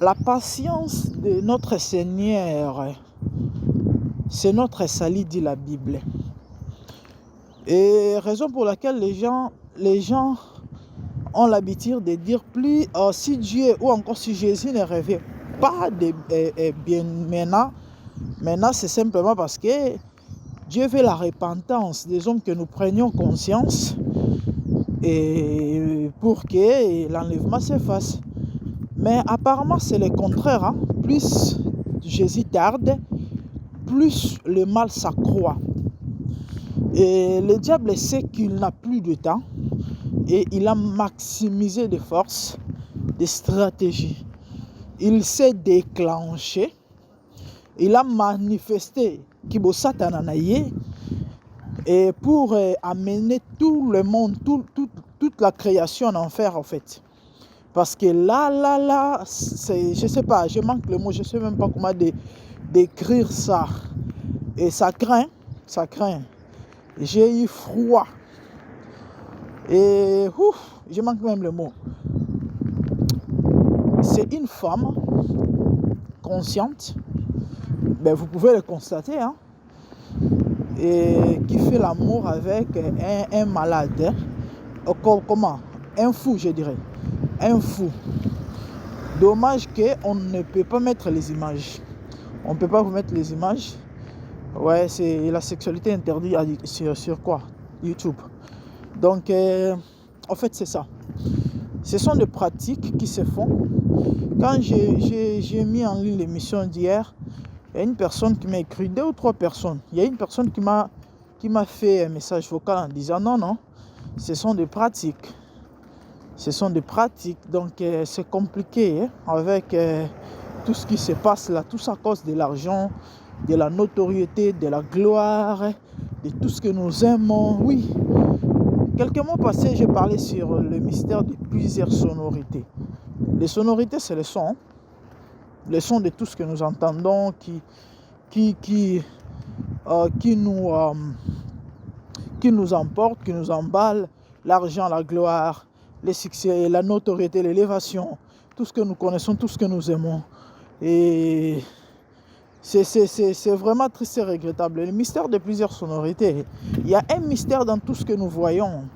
La patience de notre Seigneur, c'est notre salut, dit la Bible. Et raison pour laquelle les gens ont l'habitude de dire plus si Dieu ou encore si Jésus ne revient pas bien maintenant c'est simplement parce que Dieu veut la repentance des hommes, que nous prenions conscience et pour que l'enlèvement s'efface. Mais apparemment c'est le contraire, hein. Plus Jésus tarde, plus le mal s'accroît. Et le diable sait qu'il n'a plus de temps et il a maximisé des forces, des stratégies. Il s'est déclenché, il a manifesté Kibo Satananaye et pour amener tout le monde, toute la création en enfer en fait. Parce que là, je sais pas, je manque le mot, je sais même pas comment décrire ça. Et ça craint. J'ai eu froid. Et je manque même le mot. C'est une femme consciente, ben vous pouvez le constater, hein, et qui fait l'amour avec un malade. Comment? Un fou, je dirais. Un fou. Dommage qu'on ne peut pas mettre les images. On ne peut pas vous mettre les images. Ouais, c'est la sexualité interdite sur quoi? YouTube. Donc, en fait, c'est ça. Ce sont des pratiques qui se font. Quand j'ai mis en ligne l'émission d'hier, il y a une personne qui m'a écrit, 2 ou 3 personnes. Il y a une personne qui m'a fait un message vocal en disant non, ce sont des pratiques. Ce sont des pratiques, donc c'est compliqué hein, avec tout ce qui se passe là, tout ça à cause de l'argent, de la notoriété, de la gloire, de tout ce que nous aimons. Oui, quelques mois passés, j'ai parlé sur le mystère de plusieurs sonorités. Les sonorités, c'est le son de tout ce que nous entendons qui nous emporte, qui nous emballe, l'argent, la gloire, les succès, la notoriété, l'élévation, tout ce que nous connaissons, tout ce que nous aimons. Et c'est vraiment triste et regrettable. Le mystère de plusieurs sonorités. Il y a un mystère dans tout ce que nous voyons.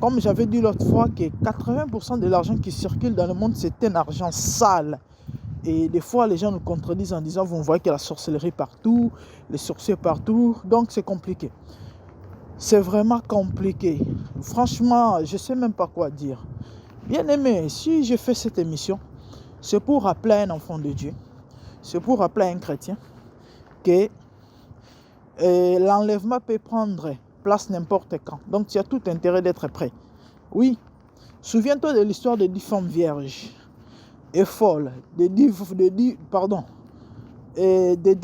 Comme j'avais dit l'autre fois, que 80% de l'argent qui circule dans le monde, c'est un argent sale. Et des fois, les gens nous contredisent en disant, vous voyez qu'il y a la sorcellerie partout, les sorciers partout. Donc, c'est compliqué. C'est vraiment compliqué. Franchement, je ne sais même pas quoi dire. Bien aimé, si je fais cette émission, c'est pour rappeler à un enfant de Dieu, c'est pour rappeler à un chrétien que l'enlèvement peut prendre place n'importe quand. Donc, tu as tout intérêt d'être prêt. Oui, souviens-toi de l'histoire des 10 femmes vierges et folles, des 10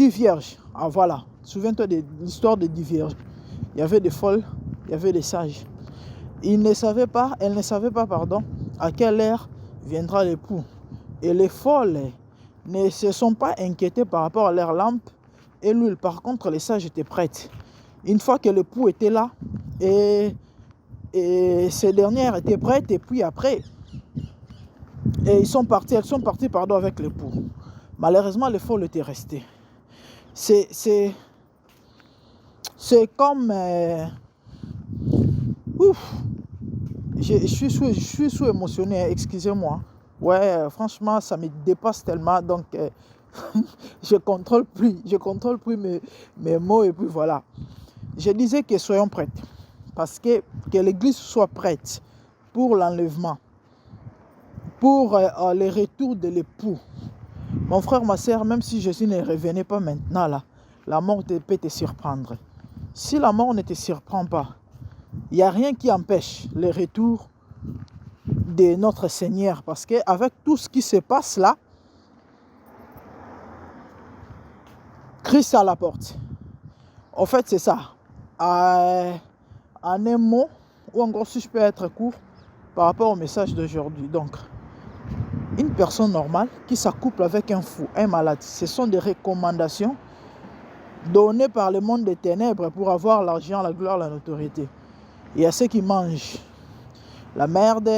vierges. Ah voilà, souviens-toi de l'histoire des 10 vierges. Il y avait des folles, il y avait des sages. Elles ne savaient pas, à quelle heure viendra l'époux. Et les folles ne se sont pas inquiétées par rapport à leur lampe et l'huile. Par contre, les sages étaient prêtes. Une fois que l'époux était là, et ces dernières étaient prêtes, et puis après, elles sont parties avec l'époux. Malheureusement, les folles étaient restées. C'est comme... je suis sous émotionné, excusez-moi. Ouais, franchement, ça me dépasse tellement, donc je contrôle plus mes mots, et puis voilà. Je disais que soyons prêts, parce que l'église soit prête pour l'enlèvement, pour le retour de l'époux. Mon frère, ma soeur, même si Jésus ne revenait pas maintenant là, la mort peut te surprendre. Si la mort ne te surprend pas, il n'y a rien qui empêche le retour de notre Seigneur. Parce qu'avec tout ce qui se passe là, Christ est à la porte. En fait, c'est ça. En un mot, ou encore si je peux être court, par rapport au message d'aujourd'hui. Donc, une personne normale qui s'accouple avec un fou, un malade, ce sont des recommandations données par le monde des ténèbres pour avoir l'argent, la gloire, la notoriété. Il y a ceux qui mangent la merde,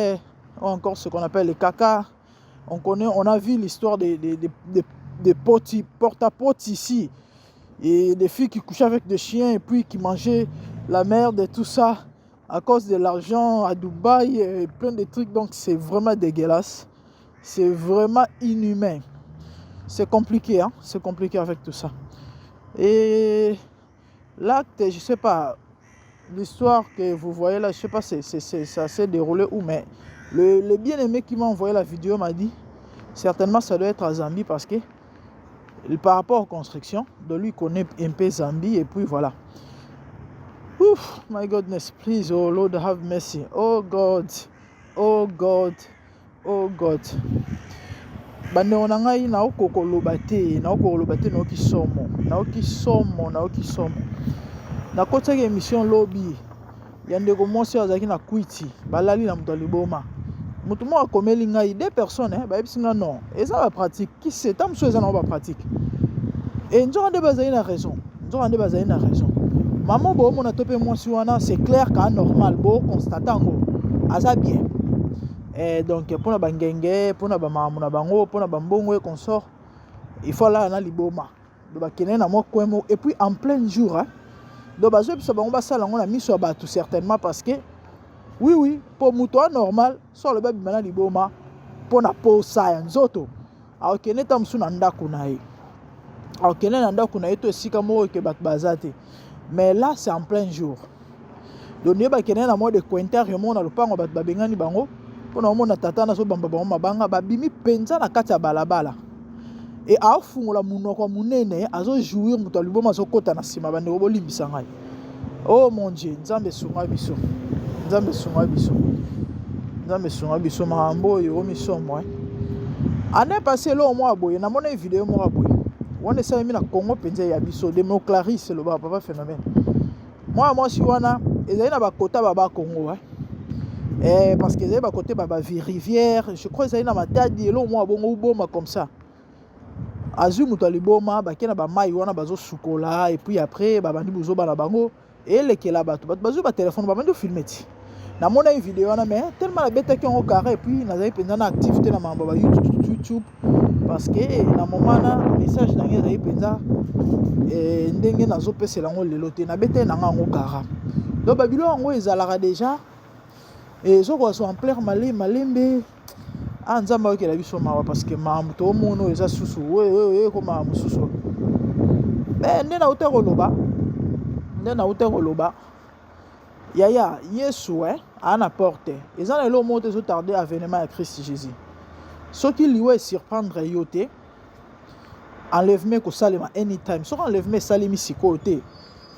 ou encore ce qu'on appelle le caca, On connaît, on a vu l'histoire des porte-à-porte ici. Et des filles qui couchaient avec des chiens et puis qui mangeaient la merde et tout ça à cause de l'argent à Dubaï et plein de trucs. Donc c'est vraiment dégueulasse. C'est vraiment inhumain. C'est compliqué, hein? C'est compliqué avec tout ça. Et l'acte, je sais pas, l'histoire que vous voyez là, je sais pas, ça s'est déroulé où, mais le bien-aimé qui m'a envoyé la vidéo m'a dit, certainement ça doit être à Zambie parce que par rapport aux constructions, de lui connaît un peu Zambie et puis voilà. Ouf, my goodness, please, oh Lord, have mercy. Oh God, oh God, oh God. Bande on ngai na okoko lobate, na okoko lobate na okisomo, na okisomo, na okisomo. Na kota ke émission lobby, yande ko monsi azaki na kwiti, balali na muto liboma. Mutu mo akomeli ngai deux personnes, ba ebisinga non. Et ça va pratique, qui sait tam so ça na ba pratique. Et nous avons des raison. Nous avons des raison. Maman, bon, mon atopé moi c'est clair qu'à normal, bon, constatant, ça bien. Et donc, pour la bangenge, pour la bamamuna bango, pour la bambongo et consort, il faut là, na liboma. Donc, et puis en plein jour, hein. Donc, on va ça, on a mis sur bateau certainement parce que, oui, pour mouton normal, sur le baby mana liboma, pour la peau ça, zoto. Alors, qu'il n'est pas nanda kunaï. Alors, qu'il n'est pas kunaï, tout aussi comme moi, que bazate. Mais là, c'est en plein jour. Donc, il y a un mot de cointer, il y a un mot de babengani bango. Pour nous, on a tatana so bamba bamba banga, babimi penza na kati ya balabala. Et à fond la munoko munene, azo jouir muto liboma so kota na sima bande oboli bisangai. Oh mon Dieu, nzambe sunga biso. Nzambe sunga biso. Nzambe sunga biso mahambo yo misomo. Année passée là au mois boye, na mona vidéo mo boye. On est ça mis na Congo penza ya biso démocratie le papa phénomène. Moi si wana ezali na ba kota baba Congo parce que ezali ba côté baba rivière, je crois ezali na matadi lo moi bongo boma comme ça. Azu muto liboma ba kena ba mai wana bazo sukola et puis après ba bandi buzo bana bango et lekela bato bazo ba téléphone ba bandi filmer ti. Na mona une vidéo wana mais tellement la bête qui on carré et puis nazali penza na activité na mamba ba YouTube parce que na moment na message na ngeza ipenza ndenge nazo pesela ngo lelo te na bete na ngo kara. Donc babilo ngo ezalaka déjà et zo ko so en plein malembe nzamba okela biso mawa parce que mamuto mono eza susu we ko mamu susu. Mais ndena uteko loba yaya Yesu ana porte ezana lo moto zo tarder avènement à Christ Jésus. Ce qui lui surprendre yote enlèvement ko salema anytime so enlèvement salimi sikote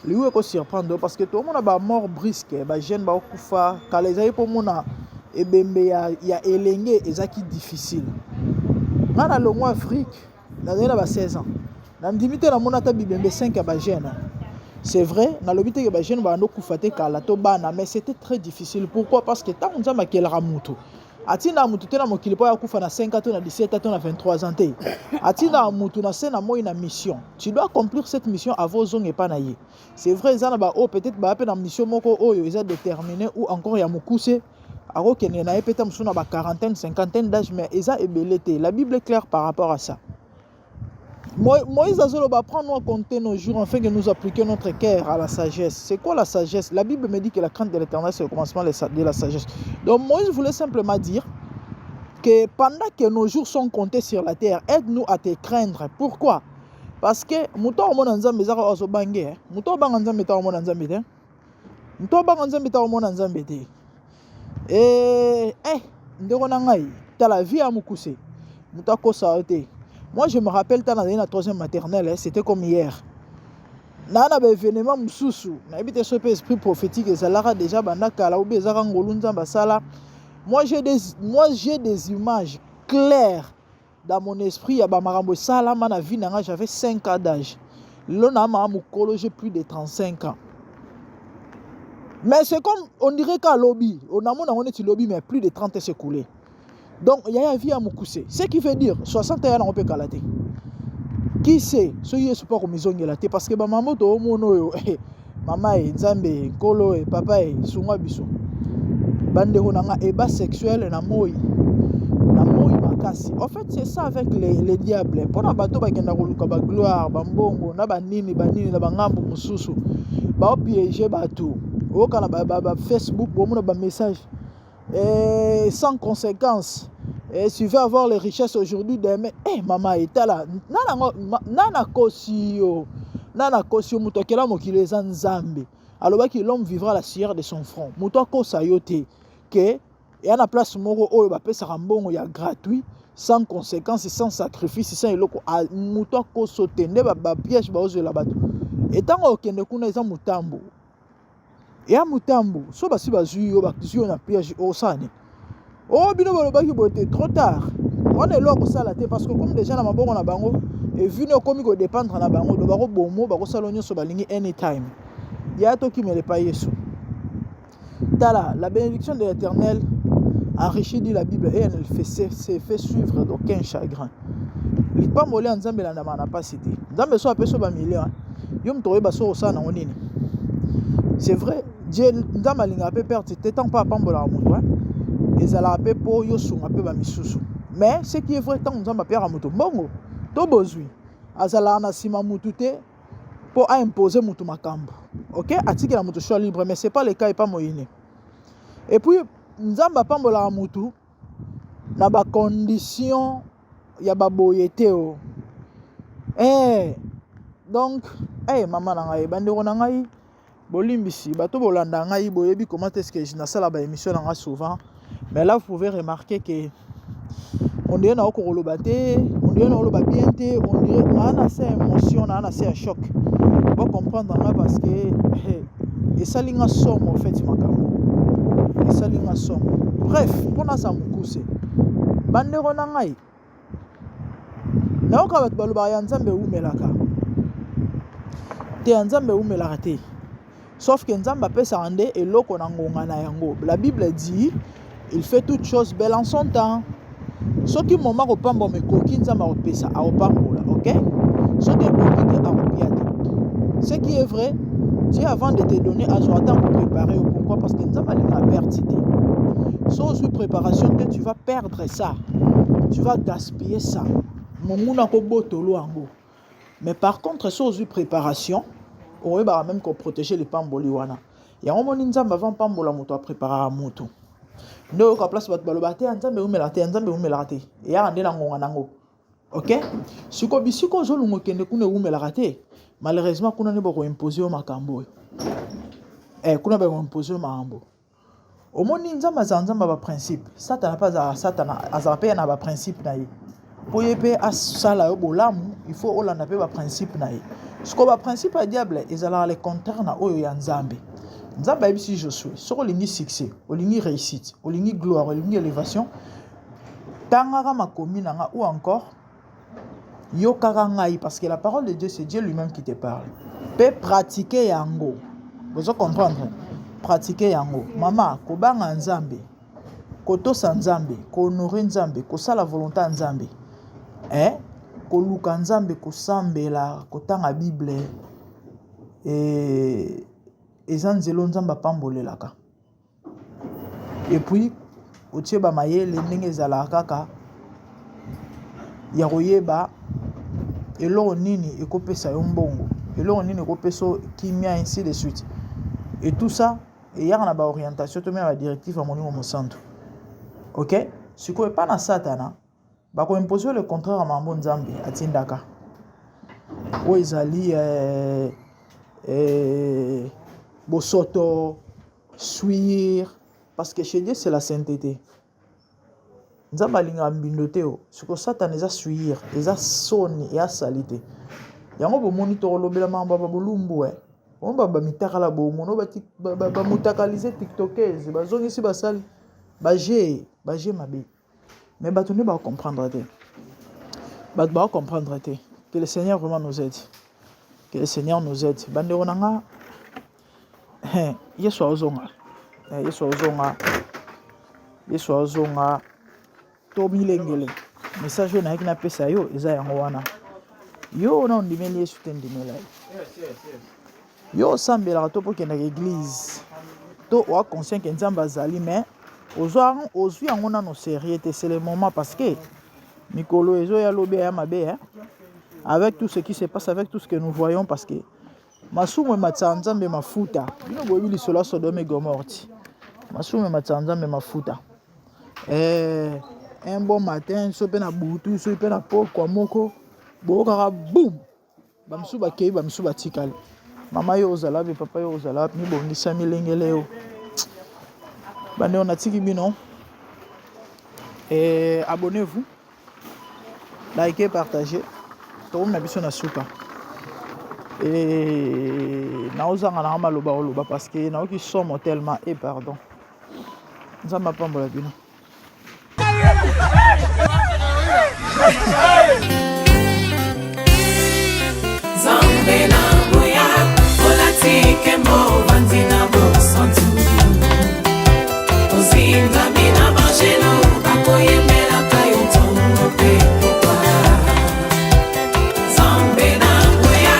lui ko surprendre parce que tout le monde a ba mort brisque ba jeune ba okufa kala ezai po mona ebembe ya elenge ezaki difficile ngana longo Afrique na ba 16 ans na ndimite na mona ta bibembe 5 ya ba jeune. C'est vrai, na lobité que ba jeune ba okufa te kala to bana mais c'était très difficile. Pourquoi? Parce que tant on ma kelra mutu atina mutu tena mokili po ya kufa na 5 ans na 17 ans na 23 ans te atina mutu na sena moi na mission. Tu dois accomplir cette mission avant zonge pa na ye. C'est vrai ça na ba peut-être ba pe na mission moko oyo eza déterminé ou encore ya mukuse ako kene na peut-être musuna ba quarantaine cinquantaine d'âge mais eza ebelete. La Bible est claire par rapport à ça. Moïse Azolo va prendre à compter nos jours afin que nous appliquions notre cœur à la sagesse. C'est quoi la sagesse? La Bible me dit que la crainte de l'Éternel c'est le commencement de la sagesse. Donc Moïse voulait simplement dire que pendant que nos jours sont comptés sur la terre, aide-nous à te craindre. Pourquoi? Parce que muto omona nzambe zaka ozo bange, muto banga nzambe ta omona nzambe te. Muto banga nzambe ta omona nzambe te. Ndeko na ngai, ta la vie à mukuse. Muto ko saote. Moi, je me rappelle, dans la troisième maternelle, c'était comme hier. Dans un événement, esprit prophétique, déjà, moi, j'ai des images claires dans mon esprit. J'avais 5 ans d'âge. J'ai plus de 35 ans. Mais c'est comme, on dirait qu'à lobby, on est lobby, mais plus de 30 ans s'écoulés. Donc, il y a une vie à Moukouse. Ce qui veut dire 61 ans, on peut calater. Qui sait? Ce qui est pas comme ils ont galaté. Parce que maman, maman, Nzambe, Kolo, papa, Sunga Biso. Bande honanga eba sexuel na moi makasi. En fait, c'est ça avec les diables. Pendant bateau bakenda koluka ba gloire, ba mbongo, na ba nini, na ba ngambo mususu. Ba piéger bateau. Okana ba Facebook, bomona ba message. Sans conséquence. Et si tu veux avoir les richesses aujourd'hui, demain, maman est là. Nana kosio. Nana kosio mutokela mokile za nzambe. Alors que l'homme vivra la sueur de son front. Muto kosa yote que il y a une place moko oyo ba pesa rambongo ya gratuit sans conséquence, sans sacrifice, sans eloko muto koso tende ba piège ba ozo la bato. Et tant okende kuna eza mutambo. Ya mutambo, so basi bazui yo ba zui na piège osane. Oh bino balobaki bote trop tard. On est là pour ça la tête parce que comme déjà na mabongo na bango et vu no komi ko dépendre na bango do bako bomo bako salonyo so balingi anytime. Ya to qui me le pas yesu. Tala, la bénédiction de l'Éternel enrichit dit la Bible et elle fait suivre d'aucun chagrin. Il pas molé en Nzambe la na pas cité. Nzambe so apeso ba million. Yo mtoye ba so ça na onini. C'est vrai, Dieu Nzambe linga pe perdre tant pas pambola muto hein. Ezala pe po yo sunga pe ba misusu. Mais ce qui est vrai tant Nzambe perdre muto bongo. To bozui. Azala na sima mutu te pour imposer mutu makambo. OK, atiki la mutu choix libre mais c'est pas le cas et pas moyenne. Et puis Nzamba pambola mutu na ba condition ya ba boyete o. Donc maman na ngai bandeko na ngai bolimbisi bato bolanda ngai boyebi comment est-ce que je na sala ba émission na souvent. Mais là vous pouvez remarquer que on dirait na okoloba te, on dirait na okoloba bien te, on dirait na assez émotion, na assez choc. Pour comprendre parce que et ça linga somme en fait makambo. Et ça linga somme. Bref, pour na sa mukuse. Bandeko na ngai. Na okabat baloba ya Nzambe umelaka. Te Nzambe umelaka te. Sauf que Nzambe apesa ande eloko na ngonga na yango. La Bible dit il fait toutes choses belles en son temps. Ce qui moment au pambo me koki Nzambe opesa a opambola, OK? Ce qui est koki te a opiate. Ce qui est vrai, Dieu avant de te donner à son temps pour préparer. Pourquoi? Parce que Nzambe a perdu. Sans une préparation, tu vas perdre ça. Tu vas gaspiller ça. Mais par contre, sans une préparation, on va même protéger les pamboli wana. Il y a un moment Nzambe avant pambola moto a préparer à moto. Nous on place votre balobate Nzambe umelate. Et ya ande na ngonga nango. OK? Siko bisiko zo lungo kende kuna umelate. Malheureusement kuna ne boko imposer au makambo. Kuna ba imposer au makambo. Au monde Nzambe Nzambe ba principe. Satan pas à Satan azape na ba principe na ye. Pour yépe asala yo bolamu, il faut olanda pe ba principe na ye. Ce que ba principe à diable ezala le contraire na oyo ya Nzambe. Nzambe ibisi je suis. Sur olingi succès, olingi réussite, olingi gloire, olingi élévation. Tangara makomi nanga ou encore yokara ngai parce que la parole de Dieu c'est Dieu lui-même qui te parle. Peut pratiquer yango. Vous comprendre? Pratiquer yango. Mama kobanga Nzambe. Kotosa Nzambe, ko honorer Nzambe, ko sala volonté Nzambe. Ko luka Nzambe, ko sambela, ko tanga Bible et ezanzelo Nzamba pambolelaka. Et puis otie ba mayele ndenge ezala kaka ya koyeba eloko nini ekopesa yo mbongo, eloko nini ekopesa kimia ainsi de suite. Et tout ça et yaka na ba orientation to même la directive à moningo mosanto. OK? Si ko pas na satana ba ko imposer le contraire à mambo Nzambe atindaka. O ezali bosoto suir parce que chez Dieu c'est la sainteté. Nzambe alinga mbindote o siko satana eza suir eza soni et salité. Yango bo monitor lobela mamba ba bolumbu on ba mitakala bo mono ba mutakaliser tiktokers bazongi si basali baje mabe. Mais bato ne ba comprendre te. Bato ba comprendre te. Que le Seigneur vraiment nous aide. Que le Seigneur nous aide. Bande onanga Yesu azonga. Yesu azonga. To milengele. Message na kina pesa yo eza yango wana. Yo na ndimeli Yesu tendimela. Yo sambela to po kenda église. To wa conscient que Nzamba azali mais ozwi yango na no sérieux te c'est le moment parce que Mikolo ezo ya lobi ya mabe, hein? Avec tout ce qui se passe, avec tout ce que nous voyons, parce que masumu matsanzambe mafuta. Bino boyebi lisolo Sodome et Gomorrhe. Masumu matsanzambe mafuta. Un bon matin, so pe na butu, so pe na pokwa moko, bokaka boum. Bamsu bakei, bamsu batikali. Mama yo ozala be papa yo ozala mi bongisa milengele yo. Bande on atiki bino. Et abonnez-vous. Likez, partagez. Tout na biso na suka. Et naozanga na maloba oloba parce que naoki somo tellement et pardon. Nzamba pambola bino. Zambe na boya, olatike mo vandina bo santu. Ozinga mina bajelo, bakoye mela kayo tongo pe popa. Zambe na boya,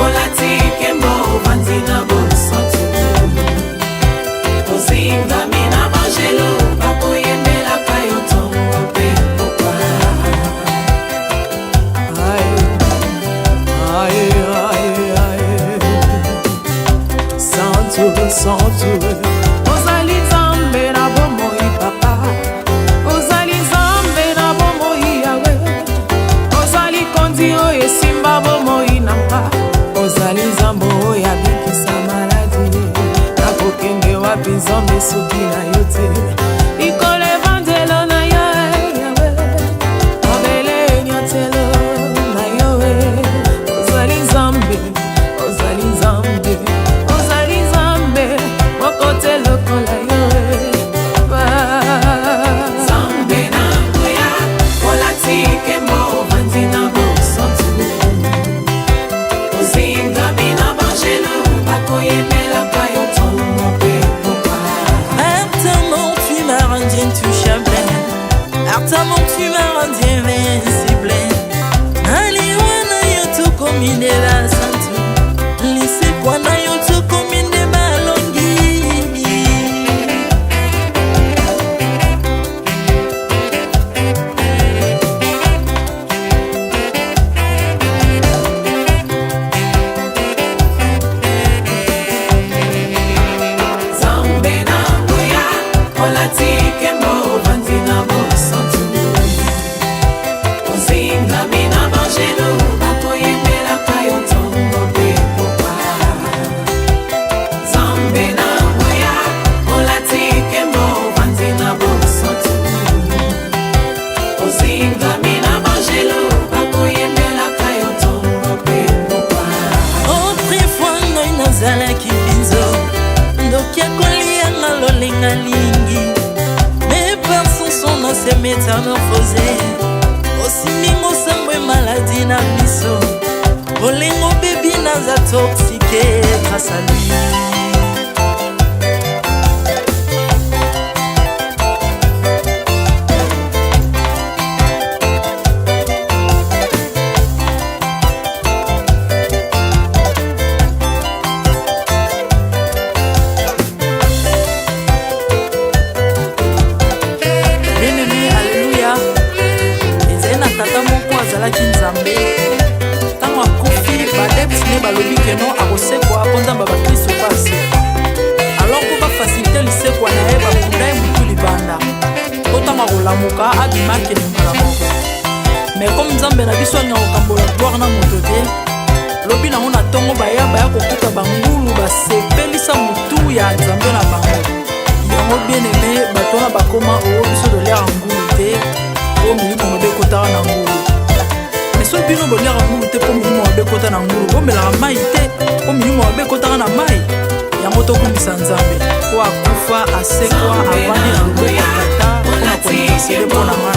olatike mo vandina bo santu. Ozinga mina bajelo, bakoye mela kayo tongo pe popa. Santu ozali zambe na bomoi papa, ozali zambe na bomoi yawe, ozali kondi oyo esimba bomoi nanga, ozali zambe oyo abikisa maladi, nakokende wapi nzambe soki na yo te, likolo evangelo na yo yawe, mabele nyatelo na yo, ozali zambe, ozali zambe. Artamon, tu m'as rendu invincible. Aliwana yoto komine la santu. Lise kwana yoto komine balongi. Zambe na boya, olatike mo vandina bo. Zalaki binzo ndoki akolianga lolenga lingi mes pensons sont dans ces métamorphosés osimi mosambwe maladi na biso olengo bebi naza toxique grâce à lui. Tango akufi badepsine balobi keno akosekwa akonzamba bakristo pasi alors ko bafacilite lisekwa na ye bakunda ye mutu libanda otanga kolamuka abimaki lingala moko mais comme nzambe na biso alinga kokambola gloire na moto te lobi nango na ntongo baya kokuta bangulu basepelisa mutu ya nzambe na bango yango bien aimé bato na bakoma oyo biso dolera ngulu te po milimo mobe ekotaka na ngulu. So bino boliaka ngulu te po milimo mabe ekota na ngulu bomelaka mai te po milimo mabe ekotaka na mai yango tokumbisa nzambe po akufa asekwa avandi na ngulu ya tata mpona kointercede mpo na ngai.